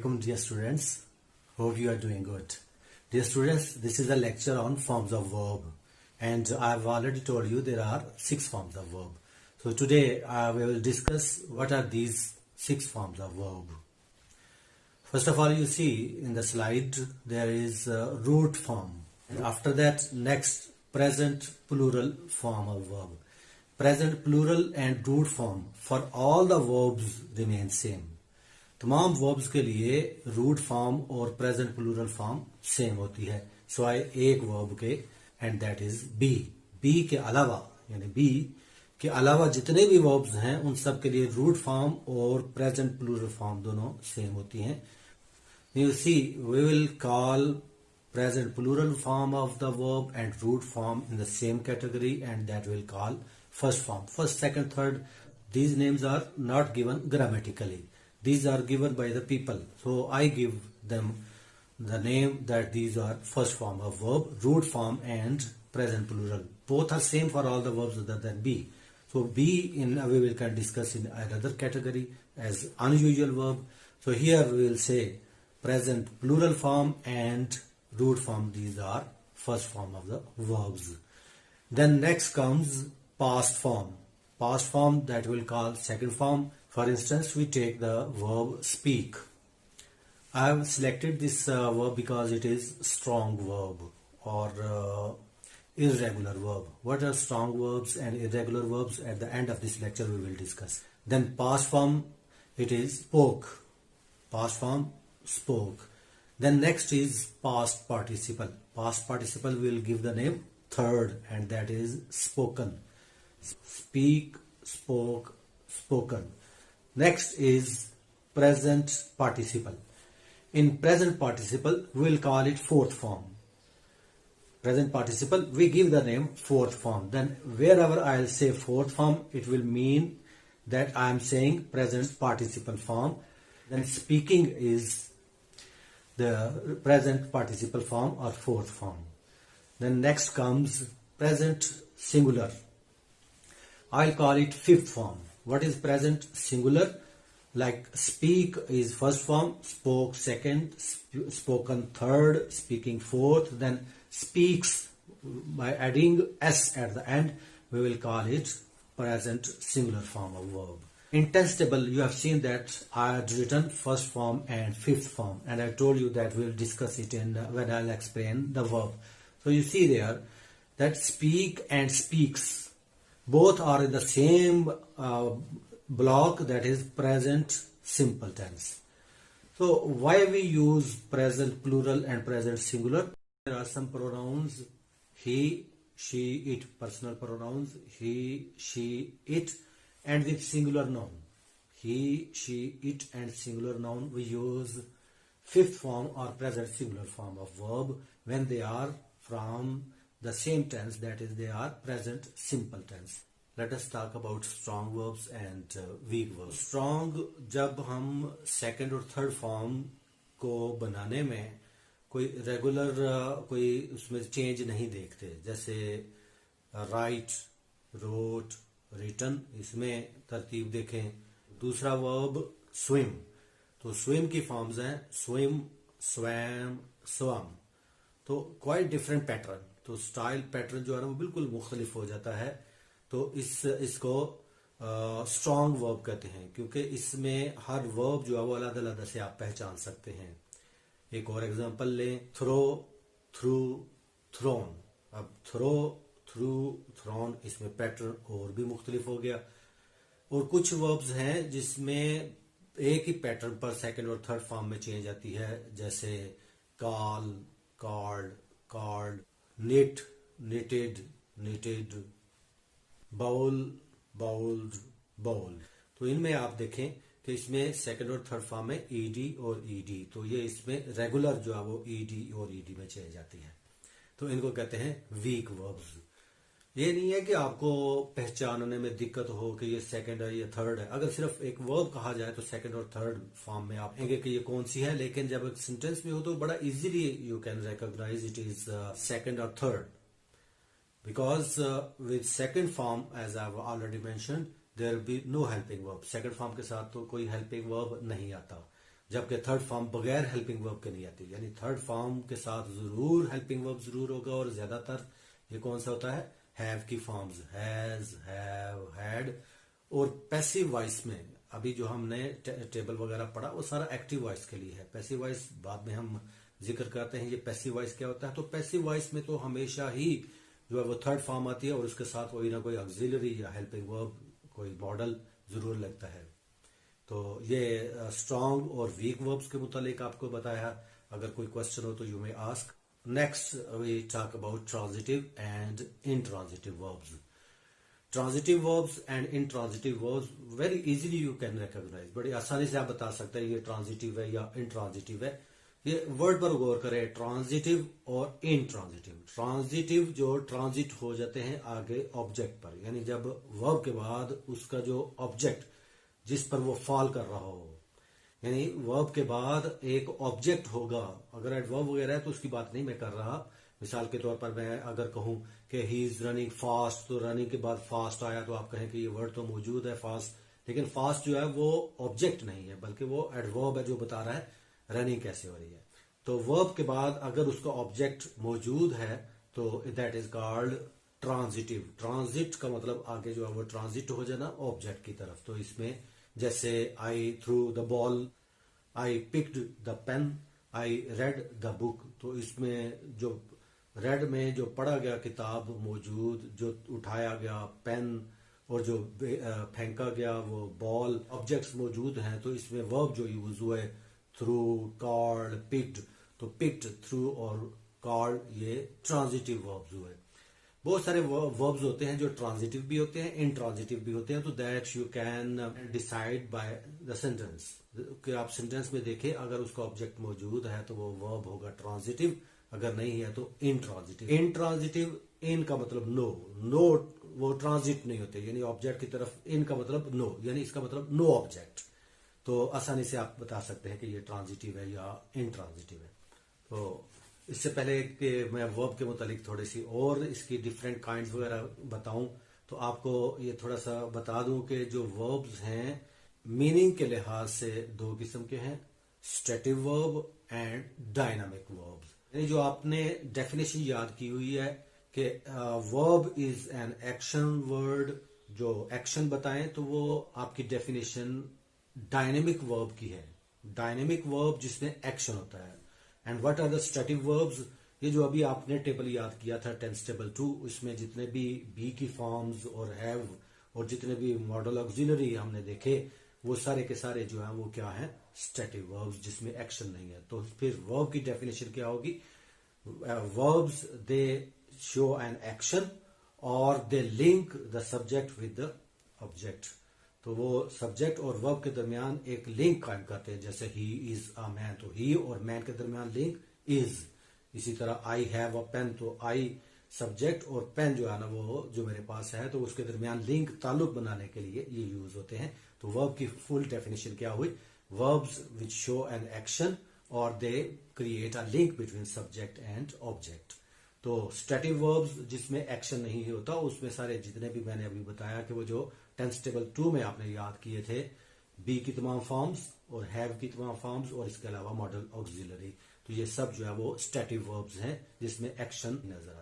Assalamualaikum dear students. Hope you are doing good. Dear students, this is a lecture on forms of verb and I have already told you there are 6 forms of verb. So today we will discuss what are these 6 forms of verb. First of all, you see in the slide there is a root form. And after that, next present plural form of verb. Present plural and root form for all the verbs remain same. तमाम verbs के लिए root form और present plural form same होती है सिवाय एक verb के and that is be. Be के अलावा यानी बी के अलावा जितने भी वर्ब्स हैं उन सब के लिए रूट फॉर्म और प्रेजेंट प्लूरल फॉर्म दोनों सेम होती हैं. You see we will call present plural form of the verb and root form in the same category and that will call first form. First, second, third, these names are not given grammatically. These are given by the people. So I give them the name that these are first form of verb, root form and present plural. Both are same for all the verbs other than be. So be in we will can discuss in another category as unusual verb. So here we will say present plural form and root form. These are first form of the verbs. Then next comes past form. Past form that we'll call second form. For instance, we take the verb speak. I have selected this verb because it is strong verb or irregular verb. What are strong verbs and irregular verbs? At the end of this lecture we will discuss. Then past form, it is spoke. Past form, spoke. Then next is past participle. Past participle will give the name third and that is spoken. Speak, spoke, spoken. Next is present participle. In present participle, we will call it fourth form. Present participle, we give the name fourth form. Then wherever I will say fourth form, it will mean that I am saying present participle form. Then speaking is the present participle form or fourth form. Then next comes present singular. I'll call it fifth form. What is present singular? Like speak is first form, spoke second, spoken third, speaking fourth, then speaks by adding s at the end, we will call it present singular form of verb. In tense table, you have seen that I had written first form and fifth form, and I told you that we'll discuss it in when I'll explain the verb. So you see there that speak and speaks both are in the same block, that is present simple tense. So why we use present plural and present singular? There are some pronouns he, she, it, personal pronouns he, she, it, and with singular noun. He, she, it and singular noun we use fifth form or present singular form of verb when they are from the same tense, that is they are present simple tense. Let us talk about strong verbs and weak verbs. Strong जब हम second और third form को बनाने में कोई regular कोई उसमें change नहीं देखते, जैसे write, wrote, written, इसमें तरतीब देखें. दूसरा verb swim, तो swim की forms हैं swim, swam, swam. तो quite different pattern. तो style pattern जो है वो बिल्कुल मुख्तलिफ हो जाता है. तो इसको स्ट्रॉन्ग वर्ब कहते हैं क्योंकि इसमें हर वर्ब जो है वो अलग अलग से आप पहचान सकते हैं. एक और एग्जांपल लें, थ्रो, थ्रू, थ्रोन. अब थ्रो, थ्रू, थ्रोन इसमें पैटर्न और भी मुख्तलिफ हो गया. और कुछ वर्ब्स हैं जिसमें एक ही पैटर्न पर सेकंड और थर्ड फॉर्म में चेंज आती है, जैसे call, called, called, knit, knitted, knitted, bowl, bowled, bowl. तो इनमें आप देखें कि इसमें सेकंड और थर्ड फॉर्म में ईडी और ईडी, तो ये इसमें रेगुलर जो है वो ईडी और ईडी में चली जाती है. तो इनको कहते हैं वीक वर्ब्स. ये नहीं है कि आपको पहचानने में दिक्कत हो कि ये सेकंड है ये थर्ड है. अगर सिर्फ एक वर्ब कहा जाए तो सेकंड और थर्ड फॉर्म में आप कहेंगे कि ये कौन सी है, लेकिन जब एक सेंटेंस में हो तो बड़ा easily you can recognize it is second और third. Because with second form, as I have already mentioned, there will be no helping verb. Second form के साथ तो कोई helping verb नहीं आता. जबकि थर्ड फॉर्म बगैर हेल्पिंग वर्ब के नहीं आती। यानी थर्ड फॉर्म के साथ जरूर हेल्पिंग वर्ब जरूर होगा, और ज्यादातर ये कौन सा होता है, हैव की फॉर्म्स, हैज, हैव, हैड। और पैसिव वॉइस में अभी जो हमने टेबल वगैरह पढ़ा वो सारा एक्टिव वॉइस के लिए है। पैसिव वॉइस बाद में हम जिक्र करते हैं। ये पैसिव वॉइस क्या होता है, तो पैसिव वॉइस में तो हमेशा ही जो है वो थर्ड फॉर्म आती है और उसके साथ कोई ना कोई ऑक्सिलरी या हेल्पिंग वर्ब, कोई मॉडल जरूर लगता है। तो ये स्ट्रॉन्ग और वीक वर्ब्स के मुतालिक आपको बताया। अगर कोई क्वेश्चन हो तो you may ask. Next we talk about transitive and intransitive verbs. Transitive verbs and intransitive verbs very easily you can recognize, बड़ी आसानी से आप बता सकते हैं ये ट्रांजिटिव है या इंट्रांजिटिव है। ये वर्ड पर गौर करें, ट्रांजिटिव और इंट्रांजिटिव। ट्रांजिटिव जो ट्रांजिट हो जाते हैं आगे ऑब्जेक्ट पर, यानी जब वर्ब के बाद उसका जो ऑब्जेक्ट जिस पर वो फॉल कर रहा हो, यानी वर्ब के बाद एक ऑब्जेक्ट होगा। अगर एडवर्ब वगैरह है तो उसकी बात नहीं मैं कर रहा। मिसाल के तौर पर मैं अगर कहूं कि ही इज रनिंग फास्ट, तो रनिंग के बाद फास्ट आया तो आप कहें कि ये वर्ड तो मौजूद है फास्ट, लेकिन फास्ट जो है वो ऑब्जेक्ट नहीं है बल्कि वो एडवर्ब है जो बता रहा है रनिंग कैसे हो रही है। तो वर्ब के बाद अगर उसका ऑब्जेक्ट मौजूद है तो that is called transitive. Transit का मतलब आगे जो है वो ट्रांजिट हो जाना ऑब्जेक्ट की तरफ। तो इसमें जैसे I threw the ball, I picked the pen, I read the book. तो इसमें जो रेड में जो पढ़ा गया किताब मौजूद, जो उठाया गया पेन, और जो फेंका गया वो बॉल, ऑब्जेक्ट्स मौजूद हैं। तो इसमें वर्ब जो यूज हुए थ्रू, कॉल्ड, पिक्ड, तो पिक्ड, थ्रू और कॉल्ड ये ट्रांजिटिव वर्ब्स हुए। बहुत सारे वर्ब्स होते हैं जो ट्रांजिटिव भी होते हैं, इंट्रांजिटिव भी होते हैं। तो that you can decide by the sentence, कि आप सेंटेंस में देखें अगर उसका ऑब्जेक्ट मौजूद है तो वो वर्ब होगा ट्रांजिटिव, अगर नहीं है तो इंट्रांजिटिव। इंट्रांजिटिव, इन का मतलब नो, नो वो ट्रांजिट नहीं होते, यानी ऑब्जेक्ट की तरफ। इन का मतलब नो, यानी इसका मतलब नो ऑब्जेक्ट। तो आसानी से आप बता सकते हैं कि ये ट्रांजिटिव है या इंट्रांजिटिव है। तो इससे पहले कि मैं वर्ब के मुतालिक थोड़ी सी और इसकी डिफरेंट काइंड्स वगैरह बताऊं, तो आपको ये थोड़ा सा बता दूं कि जो वर्ब्स हैं मीनिंग के लिहाज से दो किस्म के हैं, static verb and dynamic verbs. यानी जो आपने डेफिनेशन याद की हुई है कि verb is an action word, जो एक्शन बताएं, तो वो आपकी डेफिनेशन डायनेमिक वर्ब की है। डायनेमिक वर्ब जिसमें एक्शन होता है। And what are the static verbs, ये जो अभी आपने टेबल याद किया था टेंस टेबल 2, इसमें जितने भी बी की फॉर्म्स और हैव और जितने भी मॉडल ऑक्सिलरी हमने देखे वो सारे के सारे जो है वो क्या है, स्टैटिक वर्ब्स जिसमें एक्शन नहीं है। तो फिर वर्ब की डेफिनेशन क्या होगी, verbs they show an action और they link the subject with the object. तो वो सब्जेक्ट और वर्ब के दरमियान एक लिंक कायम करते हैं। जैसे ही इज अ मैन, तो ही और मैन के दरमियान लिंक इज। इसी तरह आई हैव अ पेन, तो आई सब्जेक्ट और पेन जो है ना वो जो मेरे पास है, तो उसके दरमियान लिंक ताल्लुक बनाने के लिए ये यूज होते हैं। तो वर्ब की फुल डेफिनेशन क्या हुई, verbs which show an action और they create a link between subject and object. तो स्टैटिक वर्ब्स जिसमें एक्शन नहीं होता, उसमें सारे जितने भी मैंने अभी बताया कि वो जो टेंस टेबल 2 में आपने याद किए थे, बी की तमाम फॉर्म्स और हैव की तमाम फॉर्म्स और इसके अलावा मॉडल ऑक्सिलरी, तो ये सब जो है वो स्टैटिक वर्ब्स हैं जिसमें एक्शन नजर आता है।